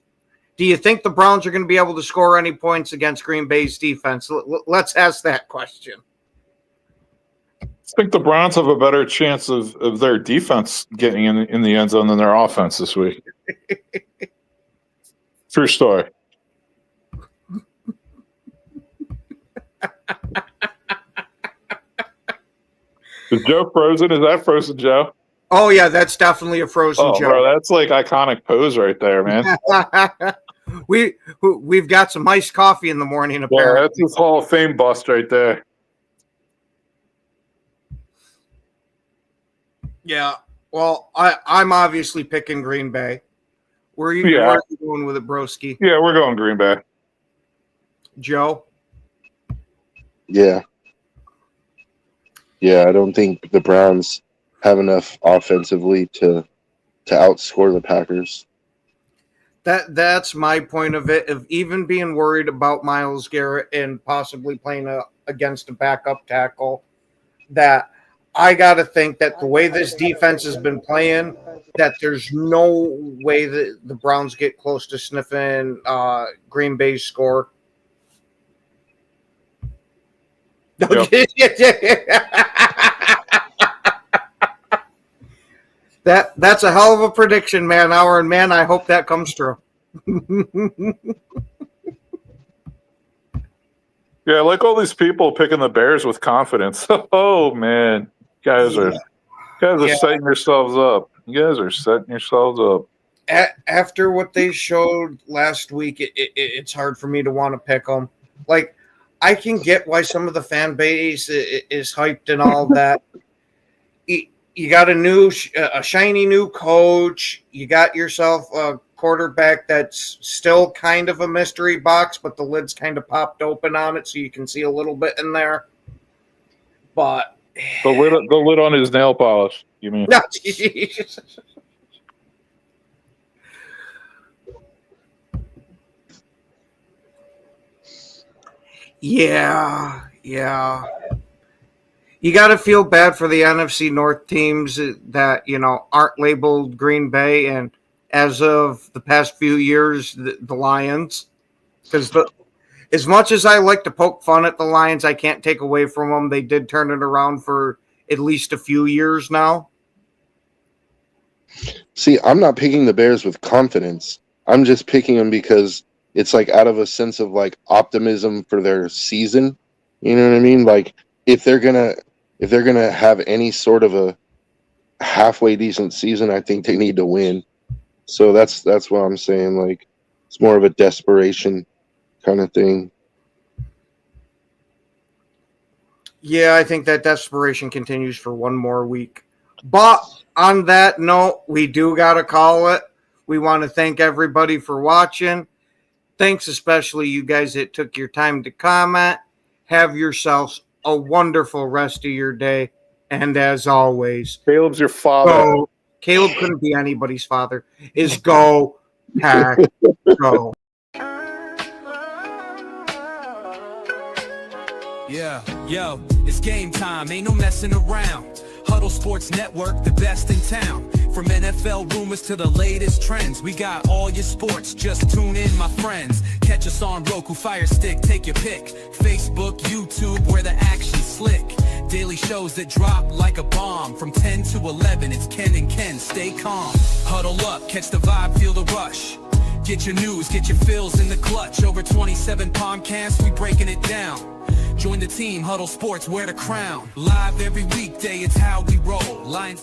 Do you think the Browns are going to be able to score any points against Green Bay's defense? Let's ask that question. I think the Browns have a better chance of their defense getting in the end zone than their offense this week. True story. Is Joe frozen? Is that frozen Joe? Oh, yeah, that's definitely a frozen Joe. Bro, that's like iconic pose right there, man. We've got some iced coffee in the morning, apparently. Yeah, that's his Hall of Fame bust right there. Yeah, well, I'm obviously picking Green Bay. Where are you going with it, broski? Yeah, we're going Green Bay. Joe? Yeah. Yeah, I don't think the Browns have enough offensively to outscore the Packers. That's my point of it, of even being worried about Myles Garrett and possibly playing against a backup tackle, that I got to think that the way this defense has been playing, that there's no way that the Browns get close to sniffing Green Bay's score. Yep. That's a hell of a prediction, man. And man, I hope that comes true. Yeah, like all these people picking the Bears with confidence. Oh man, guys are setting yourselves up. You guys are setting yourselves up. After what they showed last week, it's hard for me to want to pick them. Like, I can get why some of the fan base is hyped and all that. You got a shiny new coach. You got yourself a quarterback that's still kind of a mystery box, but the lid's kind of popped open on it, so you can see a little bit in there. But the lid on his nail polish. You mean? Yeah. You got to feel bad for the NFC North teams that, aren't labeled Green Bay, and as of the past few years, the Lions. Because as much as I like to poke fun at the Lions, I can't take away from them. They did turn it around for at least a few years now. See, I'm not picking the Bears with confidence. I'm just picking them because it's like out of a sense of like optimism for their season. You know what I mean? Like if they're gonna have any sort of a halfway decent season, I think they need to win. So that's what I'm saying. Like it's more of a desperation kind of thing. Yeah, I think that desperation continues for one more week. But on that note, we do got to call it. We want to thank everybody for watching. Thanks especially you guys that took your time to comment. Have yourselves a wonderful rest of your day. And as always, Caleb's your father. Caleb couldn't be anybody's father. Is go, Pack, go. Yeah, yo, it's game time, ain't no messing around. Huddle Sports Network, the best in town. From NFL rumors to the latest trends, we got all your sports, just tune in, my friends. Catch us on Roku, Fire Stick, take your pick. Facebook, YouTube, where the action's slick. Daily shows that drop like a bomb. From 10 to 11, it's Ken and Ken, stay calm. Huddle up, catch the vibe, feel the rush. Get your news, get your fills in the clutch. Over 27 podcasts, we breaking it down. Join the team, Huddle Sports, wear the crown. Live every weekday, it's how we roll. Lions